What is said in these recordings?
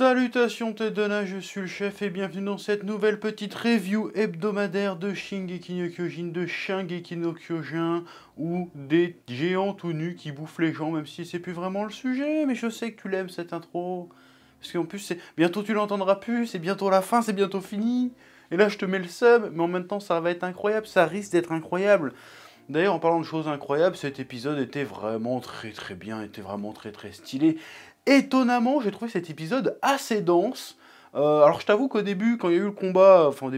Salutations Tedona, je suis le chef et bienvenue dans cette nouvelle petite review hebdomadaire de Shingeki no Kyojin, de Shingeki no Kyojin, ou des géants tout nus qui bouffent les gens, même si c'est plus vraiment le sujet, mais je sais que tu l'aimes cette intro. Parce qu'en plus, bientôt tu l'entendras plus, c'est bientôt la fin, c'est bientôt fini. Et là je te mets le sub, mais en même temps ça va être incroyable, ça risque d'être incroyable. D'ailleurs, en parlant de choses incroyables, cet épisode était vraiment très bien, était vraiment très stylé. Étonnamment, j'ai trouvé cet épisode assez dense. Alors je t'avoue qu'au début, quand il y a eu le combat, quand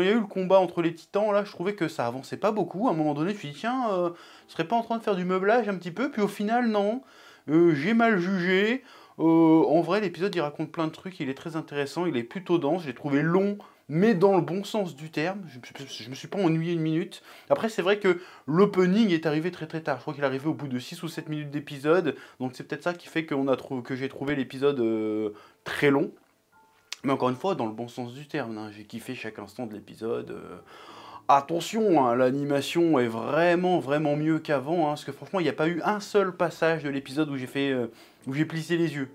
il y a eu le combat entre les titans, là, je trouvais que ça avançait pas beaucoup. À un moment donné, je me suis dit, tiens, je serais pas en train de faire du meublage un petit peu, puis au final, non. J'ai mal jugé. En vrai, l'épisode, il raconte plein de trucs, il est très intéressant, il est plutôt dense, j'ai trouvé long, mais dans le bon sens du terme. Je me suis pas ennuyé une minute. Après, c'est vrai que l'opening est arrivé très tard. Je crois qu'il est arrivé au bout de 6 ou 7 minutes d'épisode. Donc c'est peut-être ça qui fait que j'ai trouvé l'épisode très long. Mais encore une fois, dans le bon sens du terme. Hein. J'ai kiffé chaque instant de l'épisode. Attention, hein, l'animation est vraiment mieux qu'avant. Hein, parce que franchement, il n'y a pas eu un seul passage de l'épisode où j'ai plissé les yeux.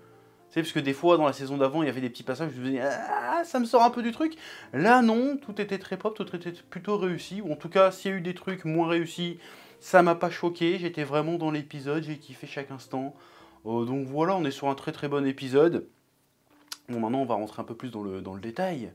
Tu sais, parce que des fois, dans la saison d'avant, il y avait des petits passages où je me disais, ah, ça me sort un peu du truc. Là, non, tout était très propre, tout était plutôt réussi. Ou en tout cas, s'il y a eu des trucs moins réussis, ça m'a pas choqué. J'étais vraiment dans l'épisode, j'ai kiffé chaque instant. Donc voilà, on est sur un très bon épisode. Bon, maintenant, on va rentrer un peu plus dans le détail.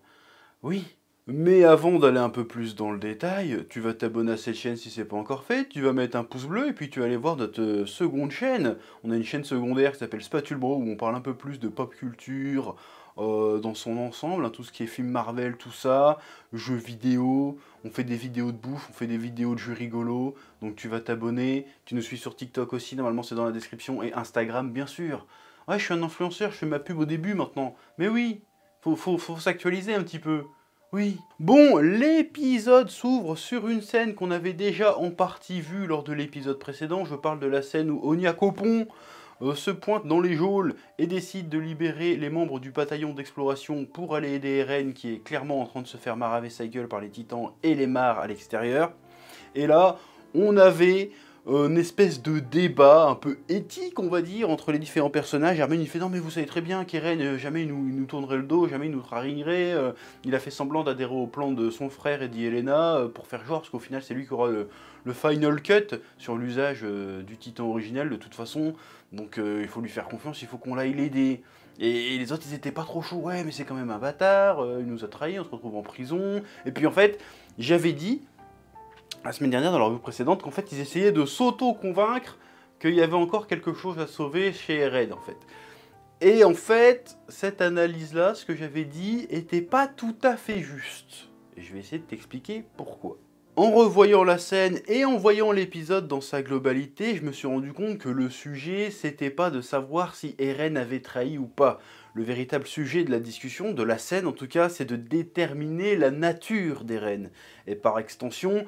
Oui. Mais avant d'aller un peu plus dans le détail, tu vas t'abonner à cette chaîne si c'est pas encore fait, tu vas mettre un pouce bleu et puis tu vas aller voir notre seconde chaîne. On a une chaîne secondaire qui s'appelle Spatule Bro où on parle un peu plus de pop culture dans son ensemble, hein, tout ce qui est film Marvel, tout ça, jeux vidéo, on fait des vidéos de bouffe, on fait des vidéos de jeux rigolos, donc tu vas t'abonner, tu nous suis sur TikTok aussi, normalement c'est dans la description, et Instagram bien sûr. Ouais, je suis un influenceur, je fais ma pub au début maintenant, mais oui, faut s'actualiser un petit peu. Oui. Bon, l'épisode s'ouvre sur une scène qu'on avait déjà en partie vue lors de l'épisode précédent. Je parle de la scène où Onyakopon se pointe dans les geôles et décide de libérer les membres du bataillon d'exploration pour aller aider Eren qui est clairement en train de se faire maraver sa gueule par les titans et les mares à l'extérieur. Et là, on avait une espèce de débat un peu éthique, on va dire, entre les différents personnages. Hermione, il fait « Non, mais vous savez très bien qu'Eren, jamais il nous tournerait le dos, jamais il nous trahirait. Il a fait semblant d'adhérer au plan de son frère et d'Yelena pour faire genre, parce qu'au final, c'est lui qui aura le final cut sur l'usage du titan originel, de toute façon. Donc il faut lui faire confiance, il faut qu'on l'aille l'aider. » Et les autres, ils étaient pas trop chauds. « Ouais, mais c'est quand même un bâtard, il nous a trahis, on se retrouve en prison. » Et puis en fait, j'avais dit la semaine dernière, dans leur revue précédente, qu'en fait, ils essayaient de s'auto-convaincre qu'il y avait encore quelque chose à sauver chez Eren, en fait. Et en fait, cette analyse-là, ce que j'avais dit, était pas tout à fait juste. Et je vais essayer de t'expliquer pourquoi. En revoyant la scène et en voyant l'épisode dans sa globalité, je me suis rendu compte que le sujet, c'était pas de savoir si Eren avait trahi ou pas. Le véritable sujet de la discussion, de la scène en tout cas, c'est de déterminer la nature d'Eren. Et par extension,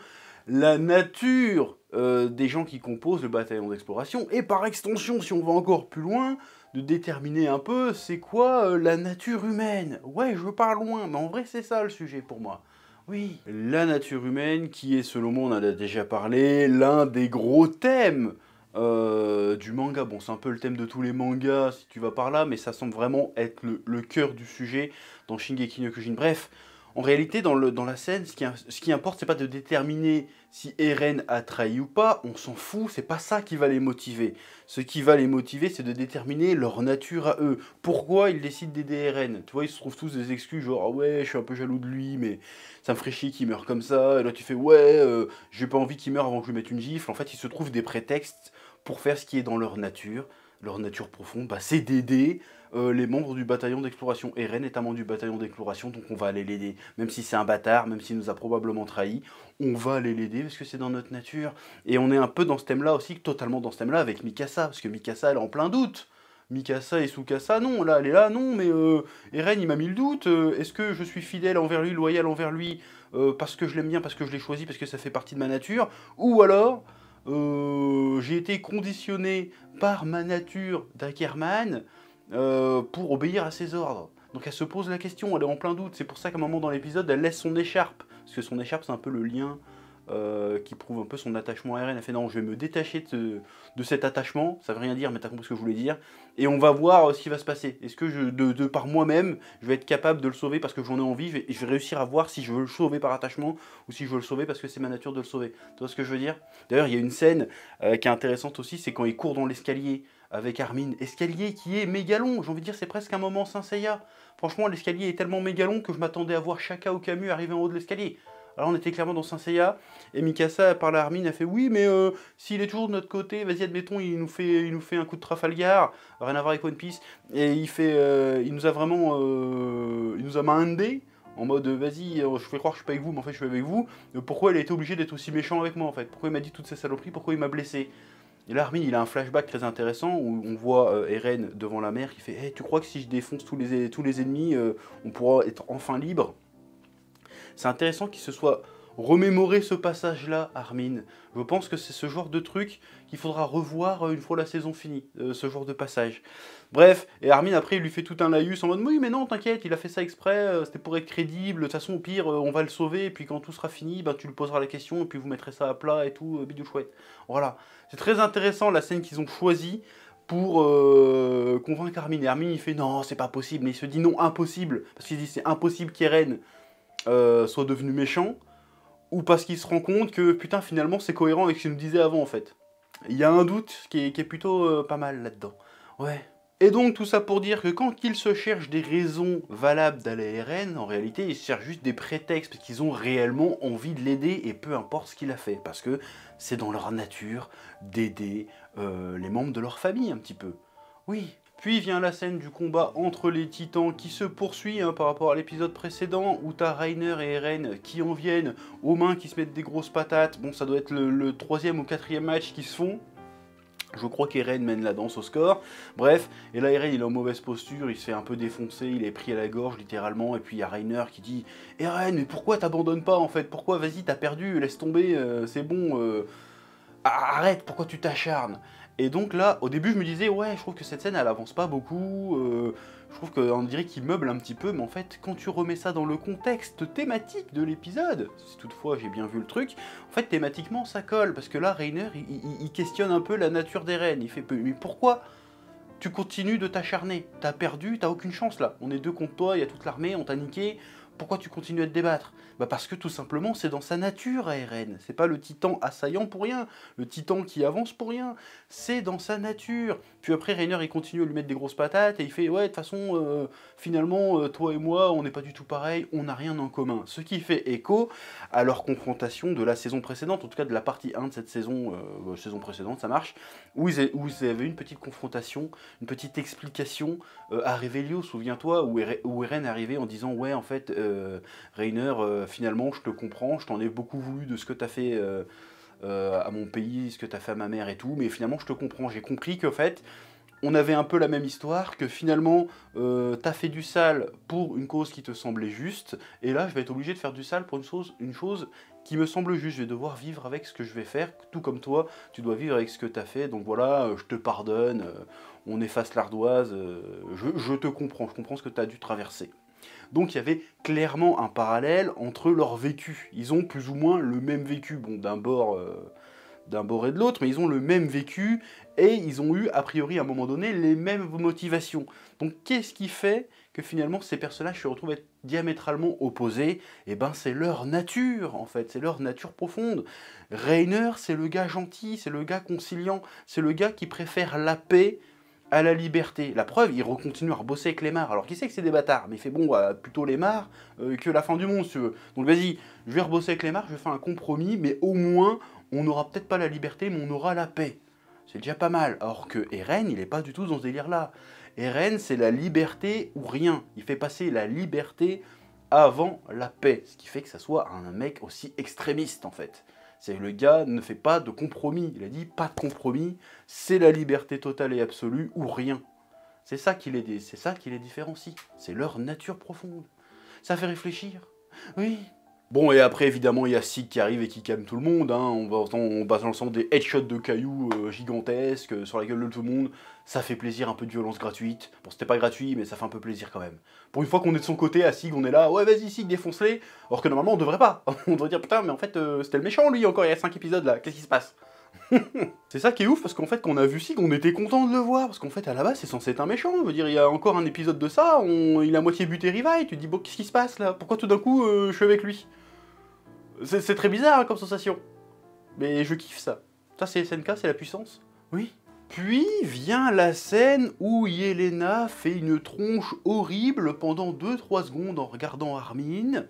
la nature des gens qui composent le bataillon d'exploration, et par extension, si on va encore plus loin, de déterminer un peu c'est quoi la nature humaine. Ouais, je pars loin, mais en vrai c'est ça le sujet pour moi. Oui, la nature humaine qui est, selon moi, on en a déjà parlé, l'un des gros thèmes du manga. Bon, c'est un peu le thème de tous les mangas si tu vas par là, mais ça semble vraiment être le cœur du sujet dans Shingeki no Kyojin. Bref, en réalité, dans la scène, ce qui importe, c'est pas de déterminer si Eren a trahi ou pas, on s'en fout, c'est pas ça qui va les motiver. Ce qui va les motiver, c'est de déterminer leur nature à eux. Pourquoi ils décident d'aider Eren? Tu vois, ils se trouvent tous des excuses, genre, ah ouais, je suis un peu jaloux de lui, mais ça me ferait chier qu'il meure comme ça. Et là, tu fais, ouais, j'ai pas envie qu'il meure avant que je lui mette une gifle. En fait, ils se trouvent des prétextes pour faire ce qui est dans leur nature. Leur nature profonde, bah, c'est d'aider les membres du bataillon d'exploration. Eren est un membre du bataillon d'exploration, donc on va aller l'aider. Même si c'est un bâtard, même s'il nous a probablement trahis, on va aller l'aider parce que c'est dans notre nature. Et on est un peu dans ce thème-là aussi, totalement dans ce thème-là avec Mikasa, parce que Mikasa, elle est en plein doute. Mikasa et Tsukasa, non, là, elle est là, non, mais Eren, il m'a mis le doute. Est-ce que je suis fidèle envers lui, loyal envers lui, parce que je l'aime bien, parce que je l'ai choisi, parce que ça fait partie de ma nature, ou alors j'ai été conditionné par ma nature d'Ackerman pour obéir à ses ordres. Donc elle se pose la question, elle est en plein doute. C'est pour ça qu'à un moment dans l'épisode, elle laisse son écharpe. Parce que son écharpe, c'est un peu le lien qui prouve un peu son attachement à Eren. Elle fait non, je vais me détacher de cet attachement, ça veut rien dire, mais t'as compris ce que je voulais dire. Et on va voir ce qui va se passer. Est-ce que de par moi-même, je vais être capable de le sauver parce que j'en ai envie, et je vais réussir à voir si je veux le sauver par attachement ou si je veux le sauver parce que c'est ma nature de le sauver. Tu vois ce que je veux dire? D'ailleurs, il y a une scène qui est intéressante aussi, c'est quand il court dans l'escalier avec Armin. Escalier qui est méga long, j'ai envie de dire, c'est presque un moment Saint Seiya. Franchement, l'escalier est tellement méga long que je m'attendais à voir Shaka Okamu arriver en haut de l'escalier. Alors on était clairement dans Saint Seiya, et Mikasa parle à Armin, elle fait oui mais s'il est toujours de notre côté, vas-y admettons, il nous fait un coup de Trafalgar, rien à voir avec One Piece, et il nous a vraiment, il nous a mindé, en mode vas-y, je fais croire que je suis pas avec vous, mais en fait je suis avec vous, pourquoi il a été obligé d'être aussi méchant avec moi en fait, pourquoi il m'a dit toutes ces saloperies, pourquoi il m'a blessé. Et là Armin il a un flashback très intéressant où on voit Eren devant la mer qui fait hey, tu crois que si je défonce tous les ennemis, on pourra être enfin libre. C'est intéressant qu'il se soit remémoré ce passage-là, Armin. Je pense que c'est ce genre de truc qu'il faudra revoir une fois la saison finie, ce genre de passage. Bref, et Armin après il lui fait tout un laïus en mode oui mais non t'inquiète, il a fait ça exprès, c'était pour être crédible, de toute façon au pire on va le sauver, et puis quand tout sera fini, bah, tu lui poseras la question, et puis vous mettrez ça à plat et tout, bidou chouette. Voilà, c'est très intéressant la scène qu'ils ont choisie pour convaincre Armin. Et Armin il fait non c'est pas possible, mais il se dit non impossible, parce qu'il dit c'est impossible qu'Eren soit devenu méchant, ou parce qu'il se rend compte que putain finalement c'est cohérent avec ce qu'il nous disait avant en fait. Il y a un doute qui est plutôt pas mal là-dedans. Ouais. Et donc tout ça pour dire que quand ils se cherchent des raisons valables d'aller à Eren, en réalité ils se cherchent juste des prétextes parce qu'ils ont réellement envie de l'aider et peu importe ce qu'il a fait. Parce que c'est dans leur nature d'aider les membres de leur famille un petit peu. Oui. Puis vient la scène du combat entre les titans qui se poursuit par rapport à l'épisode précédent où t'as Reiner et Eren qui en viennent aux mains, qui se mettent des grosses patates. Bon, ça doit être le troisième ou quatrième match qui se font. Je crois qu'Eren mène la danse au score. Bref, et là Eren il est en mauvaise posture, il se fait un peu défoncer, il est pris à la gorge littéralement, et puis il y a Reiner qui dit « Eren, mais pourquoi t'abandonnes pas en fait? Pourquoi? Vas-y, t'as perdu, laisse tomber, c'est bon, arrête, pourquoi tu t'acharnes ?» Et donc là, au début je me disais « Ouais, je trouve que cette scène elle avance pas beaucoup, je trouve qu'on dirait qu'il meuble un petit peu, mais en fait, quand tu remets ça dans le contexte thématique de l'épisode, si toutefois j'ai bien vu le truc, en fait, thématiquement, ça colle, parce que là, Reiner, il questionne un peu la nature des reines. Il fait, mais pourquoi tu continues de t'acharner? T'as perdu, t'as aucune chance là. On est deux contre toi, il y a toute l'armée, on t'a niqué. Pourquoi tu continues à te débattre? Bah parce que tout simplement, c'est dans sa nature à Eren. C'est pas le titan assaillant pour rien, le titan qui avance pour rien. C'est dans sa nature. Puis après, Reiner, il continue à lui mettre des grosses patates et il fait, ouais, de toute façon, finalement, toi et moi, on n'est pas du tout pareil, on n'a rien en commun. Ce qui fait écho à leur confrontation de la saison précédente, en tout cas de la partie 1 de cette saison, saison précédente, ça marche, où ils avaient une petite confrontation, une petite explication à Revelio, souviens-toi, où Eren est arrivé en disant, ouais, en fait, Reiner, finalement, je te comprends, je t'en ai beaucoup voulu de ce que t'as fait à mon pays, ce que t'as fait à ma mère et tout, mais finalement, je te comprends. J'ai compris qu'en fait, on avait un peu la même histoire, que finalement, t'as fait du sale pour une cause qui te semblait juste, et là, je vais être obligé de faire du sale pour une chose qui me semble juste. Je vais devoir vivre avec ce que je vais faire, tout comme toi, tu dois vivre avec ce que t'as fait, donc voilà, je te pardonne, on efface l'ardoise, je te comprends, je comprends ce que t'as dû traverser. Donc il y avait clairement un parallèle entre leurs vécus. Ils ont plus ou moins le même vécu, bon d'un bord et de l'autre, mais ils ont le même vécu et ils ont eu a priori à un moment donné les mêmes motivations. Donc qu'est-ce qui fait que finalement ces personnages se retrouvent être diamétralement opposés? Eh ben c'est leur nature en fait, c'est leur nature profonde. Reiner c'est le gars gentil, c'est le gars conciliant, c'est le gars qui préfère la paix à la liberté. La preuve, il continue à rebosser avec les mares. Alors qui sait que c'est des bâtards, mais il fait bon, plutôt les mares que la fin du monde, si tu veux. Donc vas-y, je vais rebosser avec les mares, je vais faire un compromis, mais au moins, on n'aura peut-être pas la liberté, mais on aura la paix. C'est déjà pas mal. Alors que Eren, il est pas du tout dans ce délire-là. Eren, c'est la liberté ou rien. Il fait passer la liberté avant la paix. Ce qui fait que ça soit un mec aussi extrémiste, en fait. C'est le gars ne fait pas de compromis. Il a dit pas de compromis, c'est la liberté totale et absolue ou rien. C'est ça qui les différencie. C'est leur nature profonde. Ça fait réfléchir. Oui. Bon, et après, évidemment, il y a Sig qui arrive et qui calme tout le monde, hein. On passe l'ensemble des headshots de cailloux gigantesques sur la gueule de tout le monde. Ça fait plaisir, un peu de violence gratuite. Bon, c'était pas gratuit, mais ça fait un peu plaisir quand même. Pour une fois qu'on est de son côté, à Sig, on est là, ouais, vas-y, Sig, défonce-les. Alors que normalement, on devrait pas. On devrait dire, putain, mais en fait, c'était le méchant, lui, encore il y a 5 épisodes, là. Qu'est-ce qui se passe? C'est ça qui est ouf, parce qu'en fait, quand on a vu Sig, on était content de le voir, parce qu'en fait, à la base, c'est censé être un méchant. Je veux dire, il y a encore un épisode de ça, il a moitié buté Revive, tu te dis, bon, qu'est-ce qui se passe, là? Pourquoi tout d'un coup, je suis avec lui? C'est très bizarre hein, comme sensation. Mais je kiffe ça. Ça, c'est SNK, c'est la puissance. Oui. Puis vient la scène où Yelena fait une tronche horrible pendant 2-3 secondes en regardant Armin.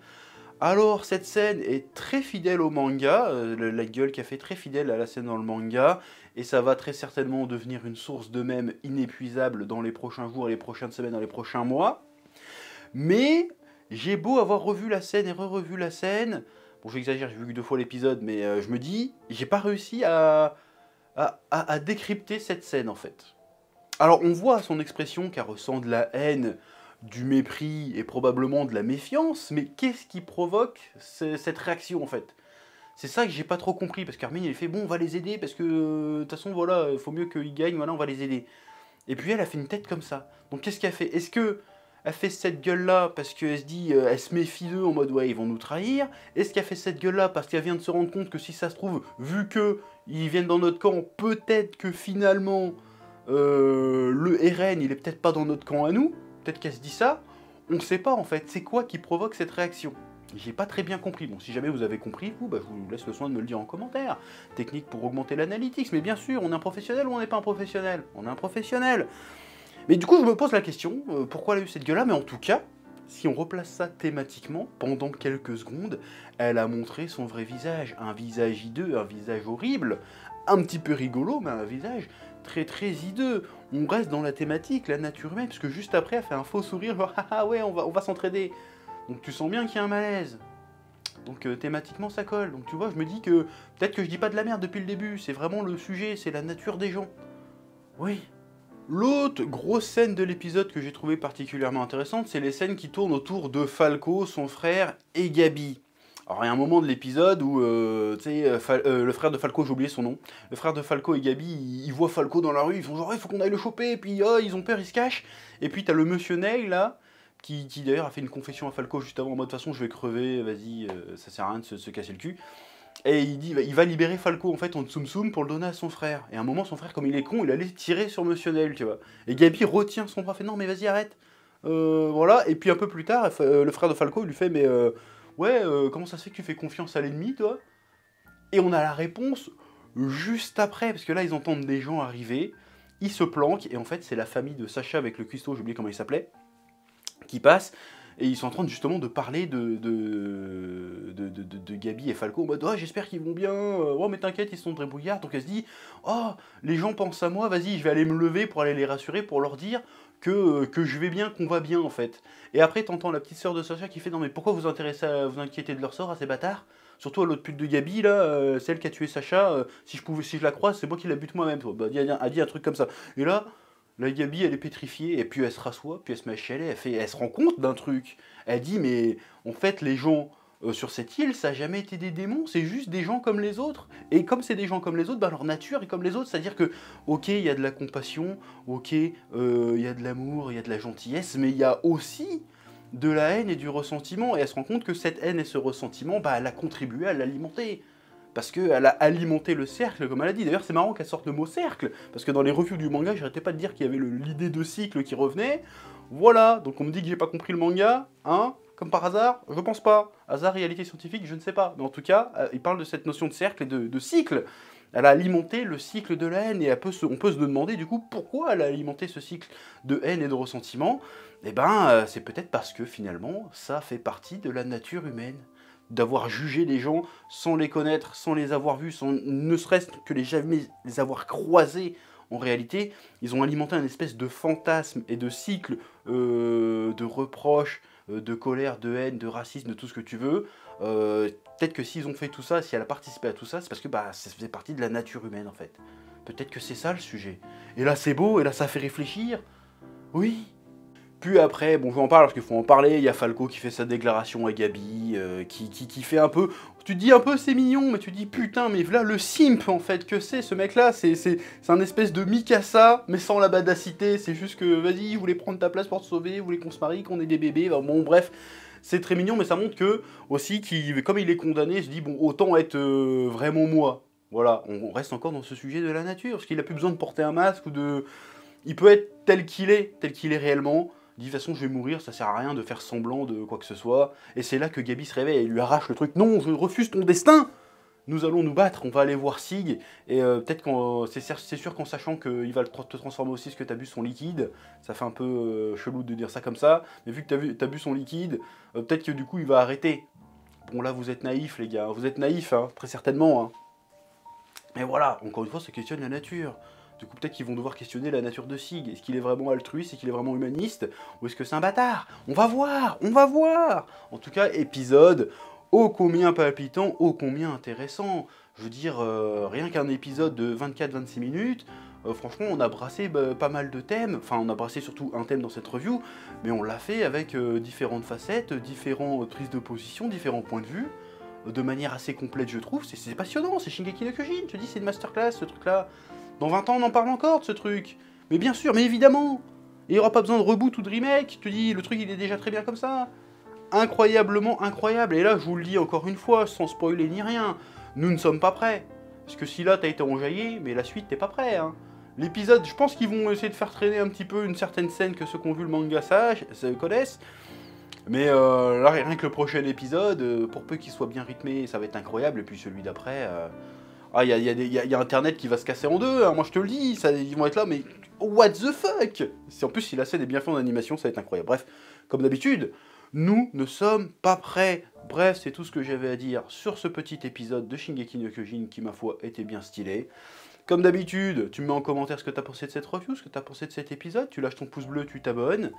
Alors, cette scène est très fidèle au manga, la gueule qu'a fait très fidèle à la scène dans le manga, et ça va très certainement devenir une source de mèmes inépuisable dans les prochains jours, les prochaines semaines, dans les prochains mois. Mais j'ai beau avoir revu la scène et re-revu la scène, bon j'exagère, j'ai vu que 2 fois l'épisode, mais je me dis, j'ai pas réussi à décrypter cette scène en fait. Alors on voit à son expression qu'elle ressent de la haine, du mépris et probablement de la méfiance, mais qu'est-ce qui provoque cette réaction en fait? C'est ça que j'ai pas trop compris, parce qu'Armin il fait bon on va les aider, parce que de toute façon voilà, il faut mieux qu'ils gagnent, voilà on va les aider. Et puis elle a fait une tête comme ça. Donc qu'est-ce qu'elle fait? Est-ce que elle fait cette gueule-là parce qu'elle se dit, elle se méfie d'eux en mode ouais ils vont nous trahir? Est-ce qu'elle fait cette gueule-là parce qu'elle vient de se rendre compte que si ça se trouve, vu que ils viennent dans notre camp, peut-être que finalement le RN il est peut-être pas dans notre camp à nous? Peut-être qu'elle se dit ça? On sait pas en fait. C'est quoi qui provoque cette réaction? J'ai pas très bien compris. Bon, si jamais vous avez compris, vous, bah, je vous laisse le soin de me le dire en commentaire. Technique pour augmenter l'analytics, mais bien sûr, on est un professionnel ou on n'est pas un professionnel? On est un professionnel. Mais du coup, je me pose la question, pourquoi elle a eu cette gueule-là? Mais en tout cas, si on replace ça thématiquement, pendant quelques secondes, elle a montré son vrai visage. Un visage hideux, un visage horrible, un petit peu rigolo, mais un visage très très hideux. On reste dans la thématique, la nature humaine, parce que juste après, elle fait un faux sourire, genre « Ah ouais, on va s'entraider ». Donc tu sens bien qu'il y a un malaise. Donc thématiquement, ça colle. Donc tu vois, je me dis que peut-être que je dis pas de la merde depuis le début, c'est vraiment le sujet, c'est la nature des gens. Oui. L'autre grosse scène de l'épisode que j'ai trouvé particulièrement intéressante, c'est les scènes qui tournent autour de Falco, son frère et Gabi. Alors il y a un moment de l'épisode où, tu sais, le frère de Falco, j'ai oublié son nom, le frère de Falco et Gabi, ils voient Falco dans la rue, ils font genre, il faut qu'on aille le choper, et puis oh, ils ont peur, ils se cachent. Et puis t'as le monsieur Neil là, qui d'ailleurs a fait une confession à Falco juste avant, en mode de toute façon je vais crever, vas-y, ça sert à rien de se casser le cul. Et il dit, il va libérer Falco en fait en Tsum Tsum pour le donner à son frère. Et à un moment, son frère, comme il est con, il allait tirer sur Monsieur Nail, tu vois. Et Gabi retient son bras, fait non, mais vas-y, arrête. Voilà. Et puis un peu plus tard, le frère de Falco, il lui fait, mais ouais, comment ça se fait que tu fais confiance à l'ennemi, toi? Et on a la réponse juste après, parce que là, ils entendent des gens arriver, ils se planquent, et en fait, c'est la famille de Sacha avec le cuistot, j'ai oublié comment il s'appelait, qui passe. Et ils sont en train justement de parler de Gabi et Falco en mode oh, j'espère qu'ils vont bien, oh mais t'inquiète ils sont très brouillards. Donc elle se dit oh les gens pensent à moi, vas-y je vais aller me lever pour aller les rassurer, pour leur dire que je vais bien, qu'on va bien en fait. Et après t'entends la petite sœur de Sacha qui fait non mais pourquoi vous vous inquiétez de leur sort à ces bâtards? Surtout à l'autre pute de Gabi là, celle qui a tué Sacha, si je la croise c'est moi qui la bute moi-même. Bah, elle dit un truc comme ça. Et là la Gabi, elle est pétrifiée, et puis elle se rassoit, puis elle se met à chialer, elle se rend compte d'un truc. Elle dit, mais en fait, les gens sur cette île, ça n'a jamais été des démons, c'est juste des gens comme les autres. Et comme c'est des gens comme les autres, bah, leur nature est comme les autres. C'est-à-dire que, ok, il y a de la compassion, ok, il y a de l'amour, il y a de la gentillesse, mais il y a aussi de la haine et du ressentiment. Et elle se rend compte que cette haine et ce ressentiment, bah, elle a contribué à l'alimenter. Parce qu'elle a alimenté le cercle, comme elle a dit. D'ailleurs, c'est marrant qu'elle sorte le mot cercle, parce que dans les reviews du manga, j'arrêtais pas de dire qu'il y avait l'idée de cycle qui revenait. Voilà, donc on me dit que j'ai pas compris le manga, hein, comme par hasard, je pense pas. Hasard, réalité scientifique, je ne sais pas. Mais en tout cas, il parle de cette notion de cercle et de cycle. Elle a alimenté le cycle de la haine, et on peut se demander du coup pourquoi elle a alimenté ce cycle de haine et de ressentiment. Eh ben, c'est peut-être parce que finalement, ça fait partie de la nature humaine. D'avoir jugé les gens sans les connaître, sans les avoir vus, sans ne serait-ce que jamais les avoir croisés en réalité, ils ont alimenté un espèce de fantasme et de cycle de reproches, de colère, de haine, de racisme, de tout ce que tu veux. Peut-être que s'ils ont fait tout ça, si elle a participé à tout ça, c'est parce que bah, ça faisait partie de la nature humaine en fait. Peut-être que c'est ça le sujet. Et là c'est beau, et là ça fait réfléchir. Oui. Puis après, bon je vais en parler parce qu'il faut en parler, il y a Falco qui fait sa déclaration à Gabi, qui fait un peu... Tu te dis un peu c'est mignon, mais tu te dis putain, mais voilà le simp en fait que c'est ce mec là, c'est un espèce de Mikasa, mais sans la badacité, c'est juste que vas-y, il voulait prendre ta place pour te sauver, il voulait qu'on se marie, qu'on ait des bébés, bon bref, c'est très mignon, mais ça montre que, aussi, comme il est condamné, il se dit bon, autant être vraiment moi. Voilà, on reste encore dans ce sujet de la nature, parce qu'il a plus besoin de porter un masque ou de... Il peut être tel qu'il est réellement. Il dit, de toute façon, je vais mourir, ça sert à rien de faire semblant de quoi que ce soit. Et c'est là que Gabi se réveille et lui arrache le truc. Non, je refuse ton destin. Nous allons nous battre, on va aller voir Sig. Et peut-être qu'en... C'est sûr qu'en sachant qu'il va te transformer aussi parce que t'as bu son liquide. Ça fait un peu chelou de dire ça comme ça. Mais vu que t'as bu son liquide, peut-être que du coup il va arrêter. Bon là vous êtes naïfs les gars, vous êtes naïfs, hein, très certainement. Hein. Mais voilà, encore une fois ça questionne la nature. Du coup, peut-être qu'ils vont devoir questionner la nature de Sig. Est-ce qu'il est vraiment altruiste? Est-ce qu'il est vraiment humaniste? Ou est-ce que c'est un bâtard? On va voir. On va voir. En tout cas, épisode ô combien palpitant, ô combien intéressant. Je veux dire, rien qu'un épisode de 24-26 minutes, franchement, on a brassé pas mal de thèmes. Enfin, on a brassé surtout un thème dans cette review, mais on l'a fait avec différentes facettes, différentes prises de position, différents points de vue, de manière assez complète, je trouve. C'est passionnant, c'est Shingeki no Kyojin. Je te dis, c'est une masterclass, ce truc-là. Dans 20 ans, on en parle encore de ce truc. Mais bien sûr, mais évidemment. Il n'y aura pas besoin de reboot ou de remake. Je te dis, le truc, il est déjà très bien comme ça. Incroyablement incroyable. Et là, je vous le dis encore une fois, sans spoiler ni rien, nous ne sommes pas prêts. Parce que si là, t'as été enjaillé, mais la suite, t'es pas prêt. Hein. L'épisode, je pense qu'ils vont essayer de faire traîner un petit peu une certaine scène que ceux qui ont vu le manga connaissent. Mais là, rien que le prochain épisode, pour peu qu'il soit bien rythmé, ça va être incroyable. Et puis celui d'après... Ah, il y a Internet qui va se casser en deux, hein, moi je te le dis, ils vont être là, mais what the fuck? En plus, si la scène est bien faite en animation, ça va être incroyable. Bref, comme d'habitude, nous ne sommes pas prêts. Bref, c'est tout ce que j'avais à dire sur ce petit épisode de Shingeki no Kyojin qui, ma foi, était bien stylé. Comme d'habitude, tu me mets en commentaire ce que tu as pensé de cette review, ce que tu as pensé de cet épisode, tu lâches ton pouce bleu, tu t'abonnes.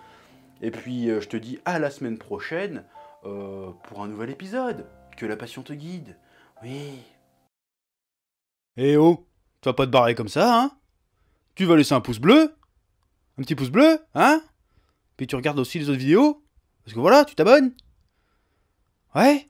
Et puis, je te dis à la semaine prochaine pour un nouvel épisode. Que la passion te guide. Oui. Eh oh, tu vas pas te barrer comme ça, hein? Tu vas laisser un pouce bleu? Un petit pouce bleu, hein? Puis tu regardes aussi les autres vidéos? Parce que voilà, tu t'abonnes? Ouais?